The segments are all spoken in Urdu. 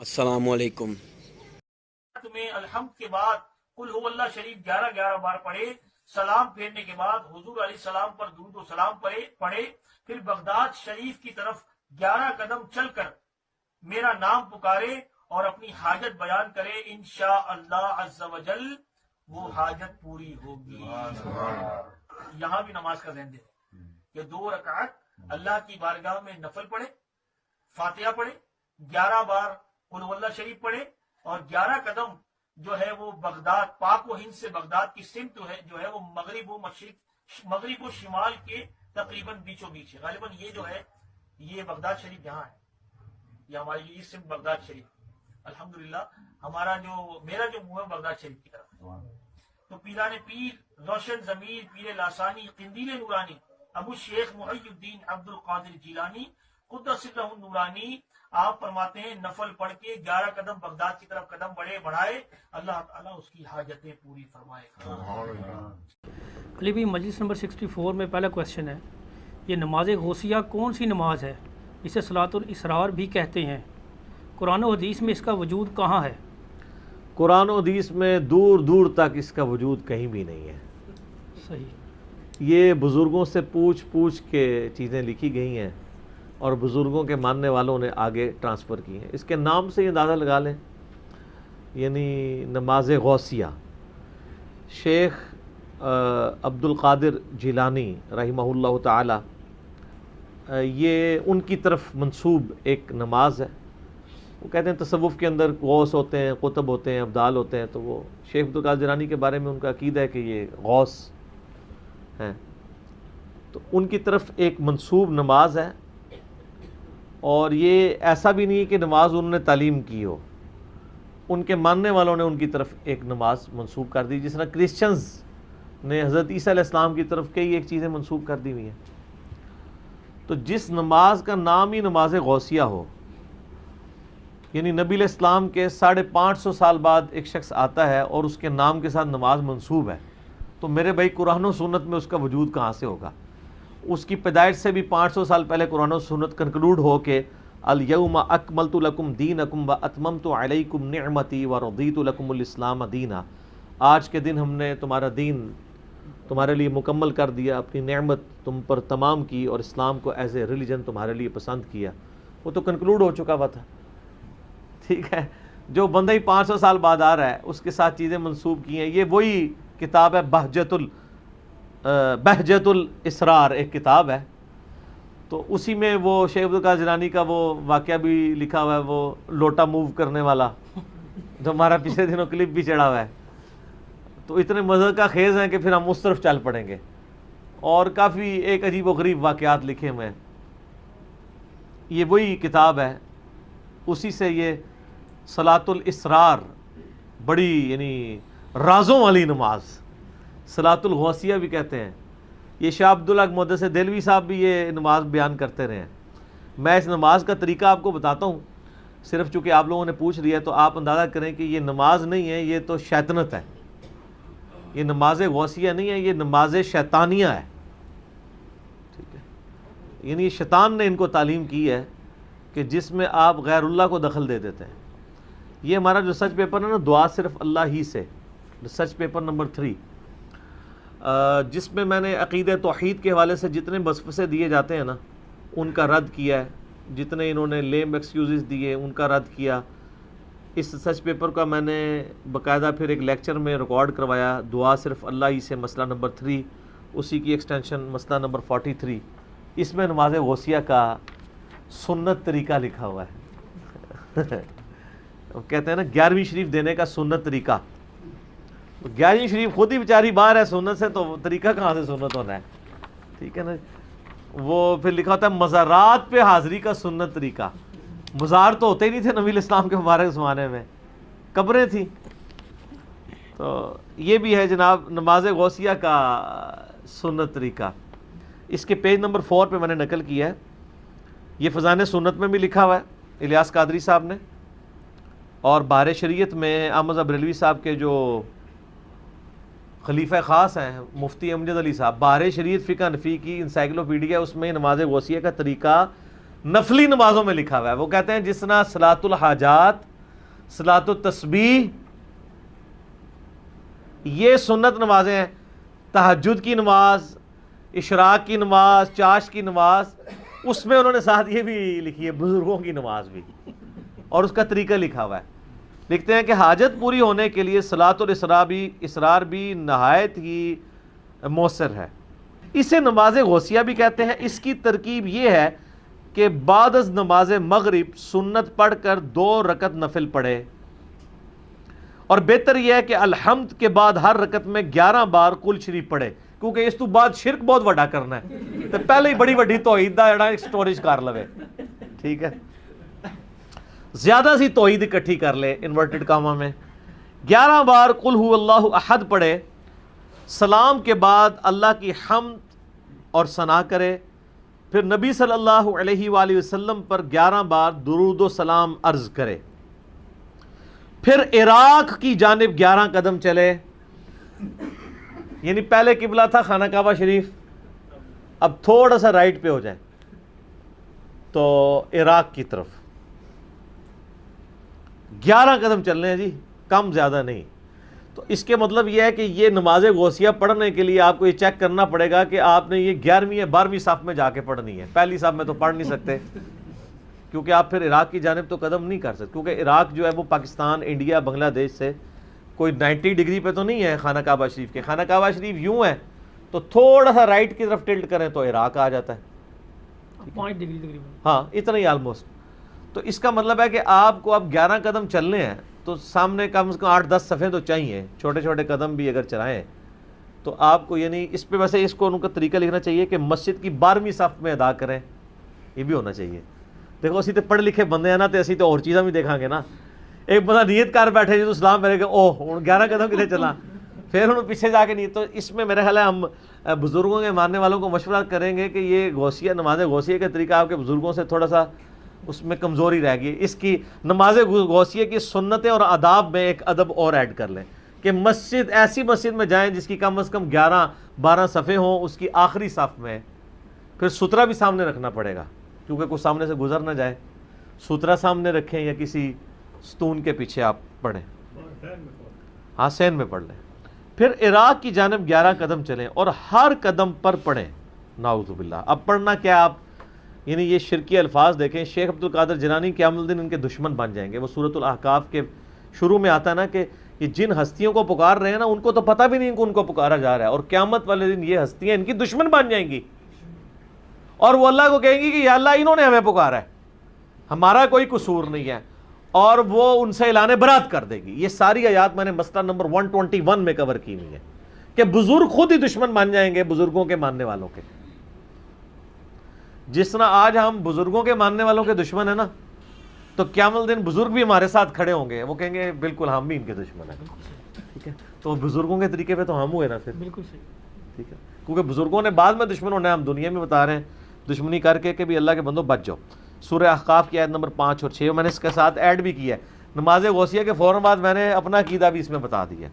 السلام علیکم۔ تمہیں الحمد کے بعد قل هو اللہ شریف 11 بار پڑھے، سلام پھیرنے کے بعد حضور علیہ السلام پر درود و سلام پڑھے، پھر بغداد شریف کی طرف 11 قدم چل کر میرا نام پکارے اور اپنی حاجت بیان کرے، انشاءاللہ عز و جل وہ حاجت پوری ہوگی۔ یہاں بھی نماز کا ذہن دے کہ 2 رکعت اللہ کی بارگاہ میں نفل پڑھے، فاتحہ پڑھے، 11 بار قل هو اللہ شریف پڑھے اور 11 قدم جو ہے وہ بغداد، پاک و ہند سے بغداد کی سمت جو ہے وہ مغرب و شمال کے تقریباً بیچوں بیچ ہے۔ غالباً یہ جو ہے یہ بغداد شریف یہاں ہے، یہ ہماری یہ سمت بغداد شریف۔ الحمدللہ میرا جو منہ ہے بغداد شریف کی طرف ہے۔ تو پیران پیر، روشن ضمیر پیر لاسانی، قندیل نورانی ابو شیخ محی الدین عبد القادر جیلانی قدس سرہ نورانی، آپ فرماتے ہیں نفل پڑھ کے 11 قدم بغداد کی طرف قدم بڑھائے، اللہ تعالیٰ اس کی حاجتیں پوری فرمائے۔ علی بھائی، مجلس نمبر 64 میں پہلا کویشچن ہے، یہ نماز غوثیہ کون سی نماز ہے؟ اسے صلاۃ الاسرار بھی کہتے ہیں، قرآن و حدیث میں اس کا وجود کہاں ہے؟ قرآن و حدیث میں دور دور تک اس کا وجود کہیں بھی نہیں ہے۔ صحیح۔ یہ بزرگوں سے پوچھ کے چیزیں لکھی گئی ہیں اور بزرگوں کے ماننے والوں نے آگے ٹرانسفر کی ہیں۔ اس کے نام سے یہ اندازہ لگا لیں، یعنی نماز غوثیہ، شیخ عبد القادر جیلانی رحمہ اللہ تعالی، یہ ان کی طرف منسوب ایک نماز ہے۔ وہ کہتے ہیں تصوف کے اندر غوث ہوتے ہیں، قطب ہوتے ہیں، ابدال ہوتے ہیں، تو وہ شیخ عبد القادر جیلانی کے بارے میں ان کا عقیدہ ہے کہ یہ غوث ہیں، تو ان کی طرف ایک منسوب نماز ہے۔ اور یہ ایسا بھی نہیں ہے کہ نماز انہوں نے تعلیم کی ہو، ان کے ماننے والوں نے ان کی طرف ایک نماز منسوب کر دی، جس طرح کرسچنز نے حضرت عیسیٰ علیہ السلام کی طرف کئی ایک چیزیں منسوب کر دی ہوئی ہیں۔ تو جس نماز کا نام ہی نماز غوثیہ ہو، یعنی نبی علیہ السلام کے 550 سال بعد ایک شخص آتا ہے اور اس کے نام کے ساتھ نماز منسوب ہے، تو میرے بھائی قرآن و سنت میں اس کا وجود کہاں سے ہوگا؟ اس کی پیدائش سے بھی 500 سال پہلے قرآن و سنت کنکلوڈ ہو کے الیوم اکملت لکم دینکم و اتممت علیکم نعمتی و رضیت لکم الاسلام دینا، آج کے دن ہم نے تمہارا دین تمہارے لیے مکمل کر دیا، اپنی نعمت تم پر تمام کی اور اسلام کو ایز اے ریلیجن تمہارے لیے پسند کیا۔ وہ تو کنکلوڈ ہو چکا ہوا تھا، ٹھیک ہے۔ جو بندہ ہی 500 سال بعد آ رہا ہے اس کے ساتھ چیزیں منسوب کی ہیں۔ یہ وہی کتاب ہے بہجت الاسرار، ایک کتاب ہے، تو اسی میں وہ شیخ عبد القادر جیلانی کا وہ واقعہ بھی لکھا ہوا ہے، وہ لوٹا موو کرنے والا جو ہمارا پچھلے دنوں کلپ بھی چڑھا ہوا ہے۔ تو اتنے مزے کا خیز ہیں کہ پھر ہم اس طرف چل پڑیں گے، اور کافی ایک عجیب و غریب واقعات لکھے ہوئے ہیں۔ یہ وہی کتاب ہے، اسی سے یہ صلاۃ الاسرار، بڑی یعنی رازوں والی نماز، صلاۃ الغوثیہ بھی کہتے ہیں۔ یہ شاہ عبداللہ محدث دہلوی صاحب بھی یہ نماز بیان کرتے رہے ہیں۔ میں اس نماز کا طریقہ آپ کو بتاتا ہوں، صرف چونکہ آپ لوگوں نے پوچھ لیا تو آپ اندازہ کریں کہ یہ نماز نہیں ہے، یہ تو شیطنت ہے۔ یہ نماز غوثیہ نہیں ہے، یہ نماز شیطانیہ ہے، ٹھیک ہے۔ یعنی شیطان نے ان کو تعلیم کی ہے کہ جس میں آپ غیر اللہ کو دخل دے دیتے ہیں۔ یہ ہمارا ریسرچ پیپر ہے نا، دعا صرف اللہ ہی سے، ریسرچ پیپر نمبر 3، جس میں نے عقیدہ توحید کے حوالے سے جتنے وسوسے دیے جاتے ہیں نا ان کا رد کیا ہے، جتنے انہوں نے لیم ایکسکیوزز دیے ان کا رد کیا۔ اس ریسرچ پیپر کا میں نے باقاعدہ پھر ایک لیکچر میں ریکارڈ کروایا، دعا صرف اللہ ہی سے، مسئلہ نمبر 3، اسی کی ایکسٹینشن مسئلہ نمبر 43۔ اس میں نماز غوثیہ کا سنت طریقہ لکھا ہوا ہے۔ کہتے ہیں نا 11ویں شریف دینے کا سنت طریقہ، 11ویں شریف خود ہی بیچاری باہر ہے سنت سے، تو طریقہ کہاں سے سنت ہونا ہے، ٹھیک ہے نا۔ وہ پھر لکھا ہوتا ہے مزارات پہ حاضری کا سنت طریقہ۔ مزار تو ہوتے ہی نہیں تھے نبی علیہ السلام کے مبارک زمانے میں، قبریں تھیں۔ تو یہ بھی ہے جناب نماز غوثیہ کا سنت طریقہ۔ اس کے پیج نمبر 4 پہ میں نے نقل کیا ہے، یہ فضائل سنت میں بھی لکھا ہوا ہے الیاس قادری صاحب نے، اور بہار شریعت میں احمد بریلوی صاحب کے جو خلیفہ خاص ہیں مفتی امجد علی صاحب، بہار شریعت فقہ حنفی کی انسائکلوپیڈیا، اس میں نماز غوثیہ کا طریقہ نفلی نمازوں میں لکھا ہوا ہے۔ وہ کہتے ہیں جس طرح صلاۃ الحاجات صلاۃ التسبیح یہ سنت نمازیں ہیں. تہجد کی نماز، اشراق کی نماز، چاش کی نماز، اس میں انہوں نے ساتھ یہ بھی لکھی ہے بزرگوں کی نماز بھی، اور اس کا طریقہ لکھا ہوا ہے. لکھتے ہیں کہ حاجت پوری ہونے کے لیے صلاۃ الاسرار بھی نہایت ہی مؤثر ہے. اسے نماز غوثیہ بھی کہتے ہیں. اس کی ترکیب یہ ہے کہ بعد از نماز مغرب سنت پڑھ کر 2 رکعت نفل پڑھے، اور بہتر یہ ہے کہ الحمد کے بعد ہر رکعت میں 11 بار کل شریف پڑھے، کیونکہ اس تو بعد شرک بہت بڑا کرنا ہے تو پہلے ہی بڑی بڑی توحید دا جڑا سٹوریج کر لوے. ٹھیک ہے، زیادہ سی توحید اکٹھی کر لے انورٹڈ کاما میں. 11 بار قل هو اللہ احد پڑھے، سلام کے بعد اللہ کی حمد اور ثنا کرے، پھر نبی صلی اللہ علیہ وآلہ وسلم پر 11 بار درود و سلام عرض کرے، پھر عراق کی جانب 11 قدم چلے. یعنی پہلے قبلہ تھا خانہ کعبہ شریف، اب تھوڑا سا رائٹ پہ ہو جائے تو عراق کی طرف 11 قدم چلنے ہیں جی، کم زیادہ نہیں. تو اس کے مطلب یہ ہے کہ یہ نماز غوثیہ پڑھنے کے لیے آپ کو یہ چیک کرنا پڑے گا کہ آپ نے یہ 11ویں یا 12ویں صف میں جا کے پڑھنی ہے. پہلی صف میں تو پڑھ نہیں سکتے کیونکہ آپ پھر عراق کی جانب تو قدم نہیں کر سکتے، کیونکہ عراق جو ہے وہ پاکستان، انڈیا، بنگلہ دیش سے کوئی 90 ڈگری پہ تو نہیں ہے خانہ کعبہ شریف کے. خانہ کعبہ شریف یوں ہے تو تھوڑا سا رائٹ کی طرف ٹلٹ کریں تو عراق آ جاتا ہے. 5 ڈگری تقریباً. ہاں اتنا ہی آلموسٹ. تو اس کا مطلب ہے کہ آپ کو اب 11 قدم چلنے ہیں تو سامنے کم سے کم 8-10 صفحے تو چاہیے. چھوٹے چھوٹے قدم بھی اگر چلائیں تو آپ کو، یعنی اس پہ ویسے اس کو ان کا طریقہ لکھنا چاہیے کہ مسجد کی 12ویں صف میں ادا کریں، یہ بھی ہونا چاہیے. دیکھو اسی تو پڑھ لکھے بندے ہیں نا، تو اسی تو اور چیزاں بھی دیکھاں گے نا. ایک بندہ نیت کر بیٹھے جو سلام پڑھے کہ اوہ ہوں 11 قدم کتنے چلا، پھر انہوں پیچھے جا کے نہیں. تو اس میں میرا خیال ہے ہم بزرگوں کے ماننے والوں کو مشورہ کریں گے کہ یہ غوثیہ، نماز غوثیہ کا طریقہ آپ کے بزرگوں سے تھوڑا سا اس میں کمزوری رہ گئی. اس کی نماز غوثیہ کی سنتیں اور آداب میں ایک ادب اور ایڈ کر لیں کہ مسجد، ایسی مسجد میں جائیں جس کی کم از کم 11-12 صفحے ہوں، اس کی آخری صف میں. پھر سترہ بھی سامنے رکھنا پڑے گا کیونکہ کوئی سامنے سے گزر نہ جائے. سترہ سامنے رکھیں یا کسی ستون کے پیچھے آپ پڑھیں. ہاں سین میں پڑھ لیں. پھر عراق کی جانب 11 قدم چلیں اور ہر قدم پر پڑھیں. نعوذ باللہ. اب پڑھنا کیا آپ، یعنی یہ شرکی الفاظ دیکھیں. شیخ عبد القادر جیلانی قیام الدین ان کے دشمن بن جائیں گے. وہ سورۃ الاحقاف کے شروع میں آتا ہے نا کہ یہ جن ہستیوں کو پکار رہے ہیں نا، ان کو تو پتہ بھی نہیں کہ ان کو پکارا جا رہا ہے، اور قیامت والے دن یہ ہستیاں ان کی دشمن بن جائیں گی اور وہ اللہ کو کہیں گی کہ یا اللہ انہوں نے ہمیں پکارا ہے، ہمارا کوئی قصور نہیں ہے، اور وہ ان سے اعلان برات کر دے گی. یہ ساری آیات میں نے مسئلہ نمبر 121 میں کور کی ہوئی ہے کہ بزرگ خود ہی دشمن بن جائیں گے بزرگوں کے ماننے والوں کے. جس طرح آج ہم بزرگوں کے ماننے والوں کے دشمن ہیں نا، تو قیامت الدین بزرگ بھی ہمارے ساتھ کھڑے ہوں گے، وہ کہیں گے بالکل ہم بھی ان کے دشمن ہیں. ٹھیک ہے، تو بزرگوں کے طریقے پہ تو ہم ہوئے نا پھر. بالکل صحیح. ٹھیک ہے، کیونکہ بزرگوں نے بعد میں دشمن ہونا ہے، ہم دنیا میں بتا رہے ہیں دشمنی کر کے کہ بھی اللہ کے بندوں بچ جاؤ. سورہ احقاف کی آیت نمبر 5 اور 6 میں نے اس کے ساتھ ایڈ بھی کیا ہے. نماز غوثیہ کے فوراً بعد میں نے اپنا عقیدہ بھی اس میں بتا دیا.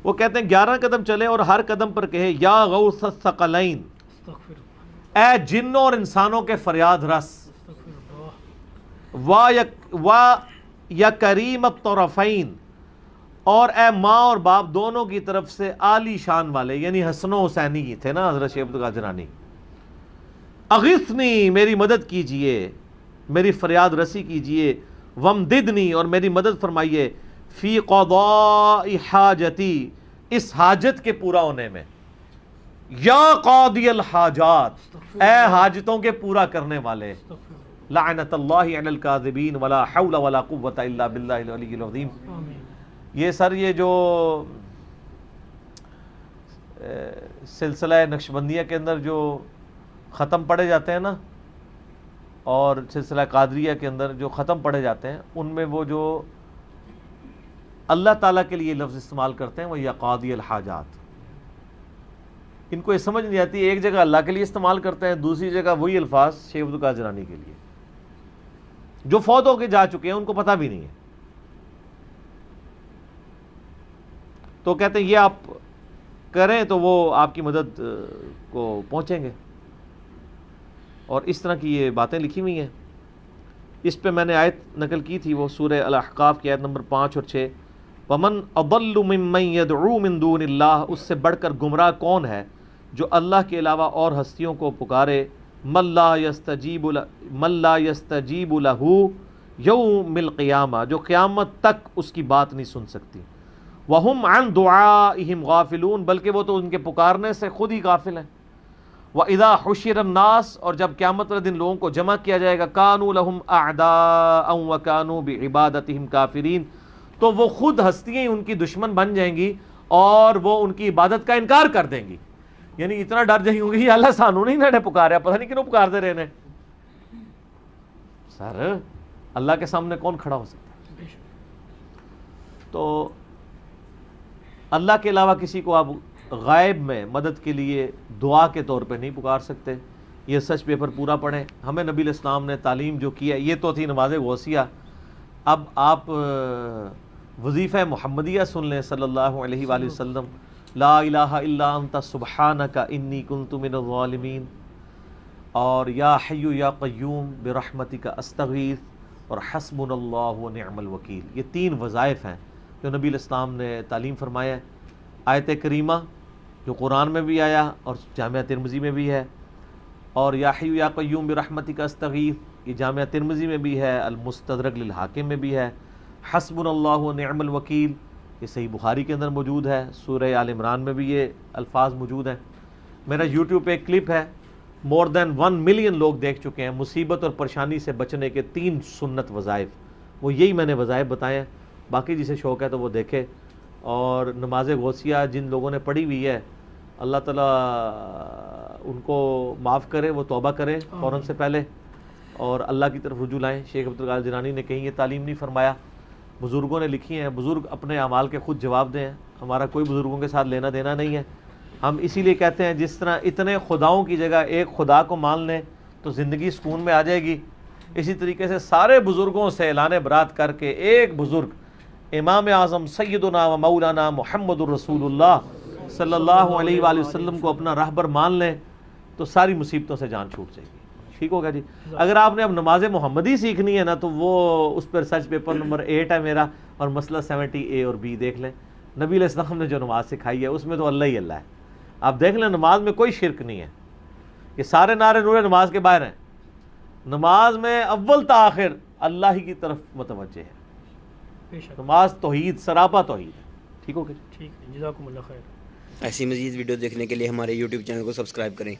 وہ کہتے ہیں 11 قدم چلے اور ہر قدم پر کہے یا غوث الثقلین، اے جنوں اور انسانوں کے فریاد رس، یا کریم الطرفین، اور اے ماں اور باپ دونوں کی طرف سے عالی شان والے، یعنی حسن و حسینی تھے نا حضرت شیخ عبد القادر جیلانی. اغثنی، میری مدد کیجئے، میری فریاد رسی کیجئے، ومددنی، اور میری مدد فرمائیے، فی قضاء حاجتی، اس حاجت کے پورا ہونے میں. یا قاضی الحاجات، اے حاجتوں کے پورا کرنے والے. لعنت اللہ علی الکاذبین ولا حول ولا قوة الا باللہ العلی العظیم. یہ سر یہ جو سلسلہ نقشبندیہ کے اندر جو ختم پڑھے جاتے ہیں نا، اور سلسلہ قادریہ کے اندر جو ختم پڑھے جاتے ہیں، ان میں وہ جو اللہ تعالیٰ کے لیے لفظ استعمال کرتے ہیں وہ یا قاضی الحاجات. ان کو یہ سمجھ نہیں آتی، ایک جگہ اللہ کے لیے استعمال کرتے ہیں، دوسری جگہ وہی الفاظ شیخ عبد القادر جیلانی کے لیے. جو فوت ہو کے جا چکے ہیں ان کو پتہ بھی نہیں ہے. تو کہتے ہیں یہ آپ کریں تو وہ آپ کی مدد کو پہنچیں گے. اور اس طرح کی یہ باتیں لکھی ہوئی ہیں. اس پہ میں نے آیت نقل کی تھی، وہ سورہ الاحقاف کی آیت نمبر 5 اور 6، وَمَنْ أَضَلُّ مِمَّنْ يَدْعُو مِن دُونِ اللَّهِ، اس سے بڑھ کر گمراہ کون ہے جو اللہ کے علاوہ اور ہستیوں کو پکارے، مَن لَا يَسْتَجِيبُ لَهُ یوم القیامہ، جو قیامت تک اس کی بات نہیں سن سکتی، وَهُمْ عَنْ دُعَائِهِمْ غَافِلُونَ، بلکہ وہ تو ان کے پکارنے سے خود ہی غافل ہیں، وَإِذَا حُشِرَ النَّاسُ، اور جب قیامت والے دن لوگوں کو جمع کیا جائے گا، كَانُوا لَهُمْ أَعْدَاءً وَكَانُوا بِعِبَادَتِهِمْ كَافِرِينَ، تو وہ خود ہستیاں ان کی دشمن بن جائیں گی اور وہ ان کی عبادت کا انکار کر دیں گی، یعنی اتنا ڈر جائیں گے کہ اللہ سانو نہیں انہوں نے پکارا، پتہ نہیں کیوں پکارتے رہے نے، سر اللہ کے سامنے کون کھڑا ہو سکتا ہے؟ تو اللہ کے علاوہ کسی کو آپ غائب میں مدد کے لیے دعا کے طور پہ نہیں پکار سکتے۔ یہ سچ پیپر پورا پڑھیں، ہمیں نبی علیہ السلام نے تعلیم جو کی ہے، یہ تو تھی نماز غوثیہ، اب آپ وظیفہ محمدیہ سن لیں صلی اللہ علیہ وآلہ وسلم، لا الہ الا انت سبحانک انی کنت من الظالمین، اور یا حی یا قیوم برحمتک استغیث، اور حسبنا اللہ ونعم الوکیل، یہ 3 وظائف ہیں جو نبی علیہ السلام نے تعلیم فرمایا ہے۔ آیت کریمہ جو قرآن میں بھی آیا اور جامعہ ترمذی میں بھی ہے، اور یا حی یا قیوم برحمتک استغیث یہ جامعہ ترمذی میں بھی ہے، المستدرک للحاکم میں بھی ہے، حسبنا اللہ ونعم الوکیل یہ صحیح بخاری کے اندر موجود ہے، سورہ آل عمران میں بھی یہ الفاظ موجود ہیں۔ میرا یوٹیوب پہ ایک کلپ ہے، مور دین 1 ملین لوگ دیکھ چکے ہیں، مصیبت اور پریشانی سے بچنے کے 3 سنت وظائف، وہ یہی میں نے وظائف بتائے ہیں، باقی جسے شوق ہے تو وہ دیکھے۔ اور نماز غوثیہ جن لوگوں نے پڑھی ہوئی ہے، اللہ تعالیٰ ان کو معاف کرے، وہ توبہ کریں فوراً سے پہلے اور اللہ کی طرف رجوع لائیں۔ شیخ عبدالقادر جیلانی نے کہیں یہ تعلیم نہیں فرمایا، بزرگوں نے لکھی ہیں، بزرگ اپنے اعمال کے خود جواب دیں، ہمارا کوئی بزرگوں کے ساتھ لینا دینا نہیں ہے۔ ہم اسی لیے کہتے ہیں جس طرح اتنے خداؤں کی جگہ ایک خدا کو مان لیں تو زندگی سکون میں آ جائے گی، اسی طریقے سے سارے بزرگوں سے اعلان برات کر کے ایک بزرگ امام اعظم سیدنا و مولانا محمد الرسول اللہ صلی اللہ علیہ وآلہ وسلم کو اپنا راہبر مان لیں تو ساری مصیبتوں سے جان چھوٹ جائے گی۔ ٹھیک ہوگا جی؟ اگر آپ نے اب نماز محمدی سیکھنی ہے نا تو وہ اس پر ریسرچ پیپر نمبر 8 ہے میرا، اور مسئلہ 70A اور B دیکھ لیں۔ نبی علیہ السلام نے جو نماز سکھائی ہے اس میں تو اللہ ہی اللہ ہے، آپ دیکھ لیں نماز میں کوئی شرک نہیں ہے، یہ سارے نعرے نورے نماز کے باہر ہیں، نماز میں اول تا آخر اللہ ہی کی طرف متوجہ ہے، نماز توحید، سراپا توحید ہے۔ ٹھیک ہو گیا؟ ٹھیک ہے، جزاکم اللہ خیر۔ ایسی مزید ویڈیو دیکھنے کے لیے ہمارے YouTube چینل کو سبسکرائب کریں۔